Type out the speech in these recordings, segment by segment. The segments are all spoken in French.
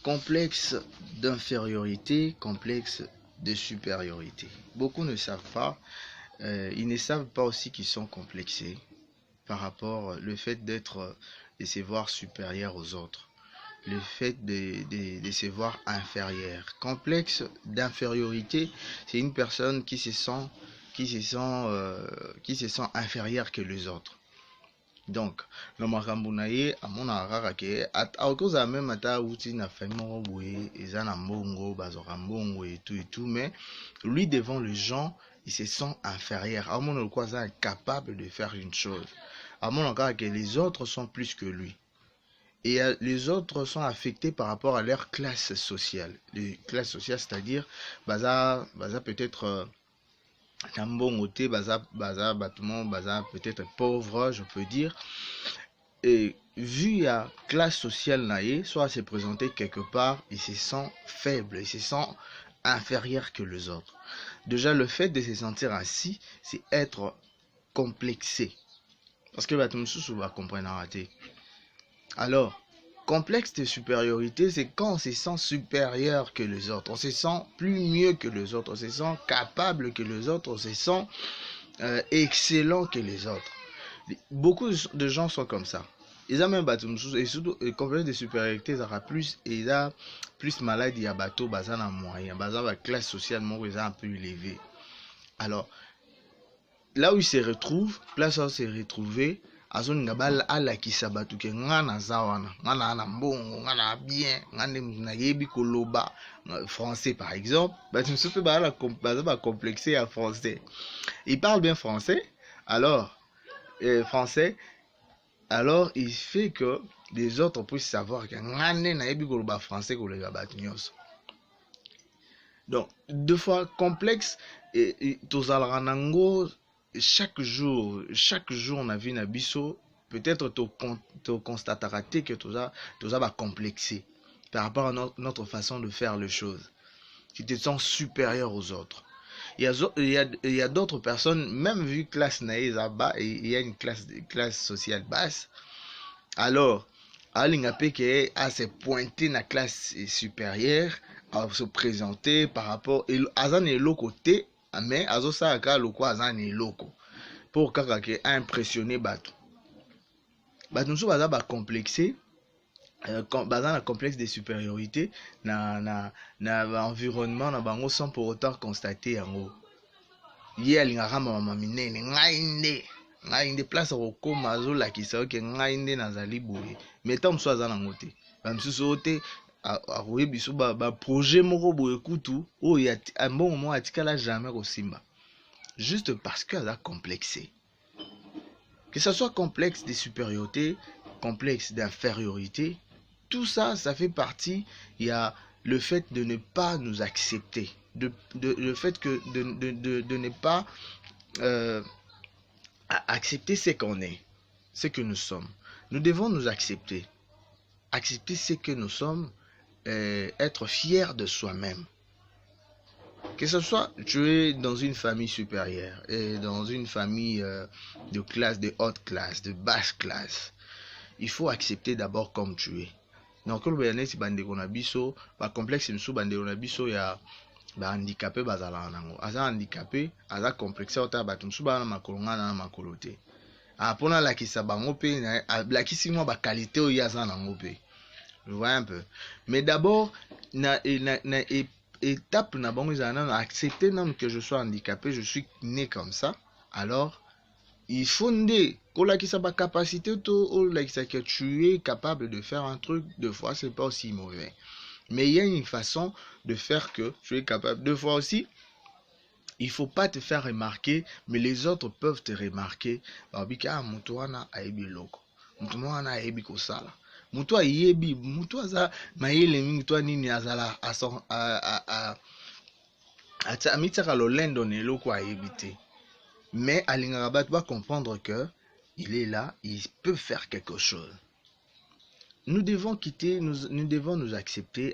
Complexe d'infériorité, complexe de supériorité. Beaucoup ne savent pas, ils ne savent pas aussi qu'ils sont complexés par rapport au fait de se voir supérieur aux autres, le fait de se voir inférieur. Complexe d'infériorité, c'est une personne qui se sent inférieure que les autres. Donc na makambo na ye amonaka kaka ke akozala meme ata auti na famille moko boye eza na mbongo bazwaka mbongo et tout mais lui devant les gens il se sent inférieur amona lokwa aza incapable de faire une chose amona kaka que les autres sont plus que lui et les autres sont affectés par rapport à leur classe sociale. Les classes sociales, c'est-à-dire baza peut-être na mbongo te baza bâtiment baza peut-être pauvre je peux dire. Et vu la classe sociale naïe, soit se présenter quelque part, il se sent faible, il se sent inférieur que les autres. Déjà, le fait de se sentir ainsi, c'est être complexé. Parce que tout le monde va comprendre. Alors, complexe de supériorité, c'est quand on se sent supérieur que les autres, on se sent plus mieux que les autres, on se sent capable que les autres, on se sent excellent que les autres. Beaucoup de gens sont comme ça. Ils ont même battu et surtout le complexe de supériorité ils ont plus maladie à bateau basé en moyen, basé la classe sociale ils ont un peu élevé. Alors là où ils se retrouvent, place où ils se retrouvent, azoninga bal ala kisabatu ke ngana zawana ngana na mbongo ngana bien ngane na yebi koloba français par exemple tu me ba la ba complexé à français. Il parle bien français alors il fait que les autres puissent savoir que ngane na yebi koloba français koloba batnyos. Donc deux fois complexe et tozalaka nango chaque jour on a vu Nabiso peut-être tu constateras que tu as complexé par rapport à notre façon de faire les choses. Tu te sens supérieur aux autres. Il y a d'autres personnes, même vu classe naïve bas, il y a une classe sociale basse. Alors, Alingapé qui est à se pointer dans la classe supérieure, à se présenter par rapport à un côté. Mais azo sa ka loko azani loko pour kaka ke impressionner bato nso baza ba complexé baza na complexe de supériorité na environnement na bango sans pour autant constater yango ye alingaka mama minene ngai nde place okoma azo lakisa ke ngai nde nazali boye mais tant mso aza nango te ba msusu te akoye biso ba projet moko boye kutu oyo mbongo moko atikala jamais kosimba juste parce qu'elle a complexé. Que ce soit complexe de supériorité, complexe d'infériorité, tout ça, ça fait partie. Il y a le fait de ne pas nous accepter, le fait que de ne pas accepter ce qu'on est, ce que nous sommes. Nous devons nous accepter ce que nous sommes, être fier de soi-même. Que ce soit tu es dans une famille supérieure et dans une famille de classe, de haute classe, de basse classe, il faut accepter d'abord comme tu es. Donc le bien-être bande konabiso, ba complexe msou bande konabiso ya ba handicapé bazala nango. Aza handicapé, aza complexé ota ba tumsou ba na makolonga na makolote. Apona la kisa bango pe la kisi mo ba qualité o ya za nango pe. Je vois un peu. Mais d'abord étape na bango izana accepter non que je sois handicapé, je suis né comme ça. Alors il faut ndé kolakisa ba capacité to lakisa que tu es capable de faire un truc deux fois c'est pas aussi mauvais. Mais il y a une façon de faire que tu es capable deux fois aussi. Il faut pas te faire remarquer mais les autres peuvent te remarquer. Babika mutu wana aibi loko. Mutu wana aibi kosala. Mutu ayebi mutu aza mayele mingi to nini azala amitaka lolendo ne loko ayebi te. Mais Alingarabat va comprendre que il est là, il peut faire quelque chose. Nous devons nous accepter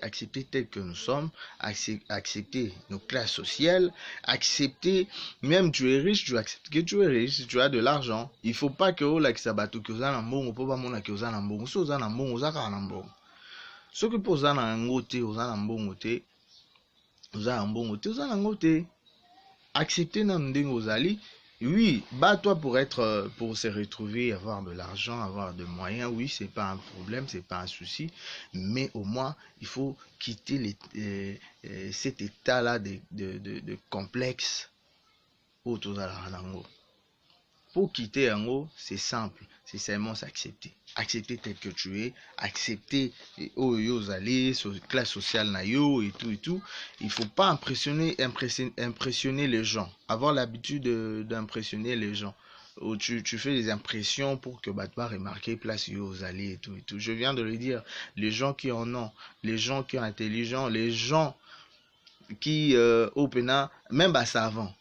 tel que nous sommes, accepter nos classes sociales, accepter, même tu es riche, tu acceptes que tu es riche, tu as de l'argent. Il ne faut pas que la kisabatu que vous avez un bon, ou pas mon que vous avez un bon, ou vous avez un bon, Ce que pour ça na ngote, aux en bon côté, aux en bon côté, aux en ngote. Accepter n'anding aux alliés. Oui, bats-toi pour être, pour se retrouver, avoir de l'argent, avoir des moyens. Oui, c'est pas un problème, c'est pas un souci. Mais au moins, il faut quitter cet état-là de complexe autour de la ranango. Pour quitter un mot, c'est simple, c'est seulement s'accepter. Accepter tel que tu es, accepter aux alliés, classe sociale nayo et tout et tout. Il faut pas impressionner les gens. Avoir l'habitude d'impressionner les gens. Où tu fais des impressions pour que tu vas remarquer place aux alliés et tout et tout. Je viens de le dire, les gens qui en ont, les gens qui sont intelligents, les gens qui au pena, même à savant.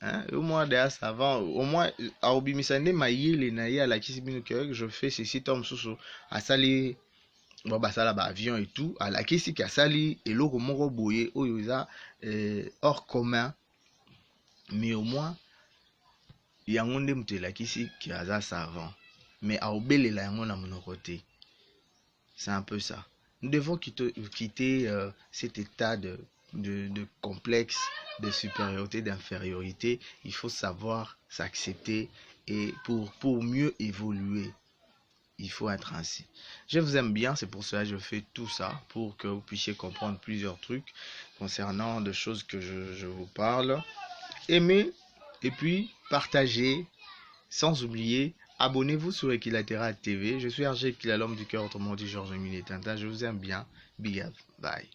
Hein? Au moins derrière savant, au moins à obimisande maïle na ya la kisibino que je fais ceci tom soso à sali bon bah ça là bah avion et tout à la kisi qui a sali et l'eau moko boye oyoza hors commun mais au moins yango nde mutu la kisi qui a savant mais à obelela yango na monoko te. C'est un peu ça. Nous devons quitter cet état de complexe, de supériorité, d'infériorité. Il faut savoir s'accepter et pour mieux évoluer, il faut être ainsi. Je vous aime bien, c'est pour cela que je fais tout ça, pour que vous puissiez comprendre plusieurs trucs concernant des choses que je vous parle. Aimez et puis partagez, sans oublier. Abonnez-vous sur Equilatéral TV. Je suis Hergé Equila, l'homme du cœur, autrement dit Georges Miné Tintin. Je vous aime bien. Big up. Bye.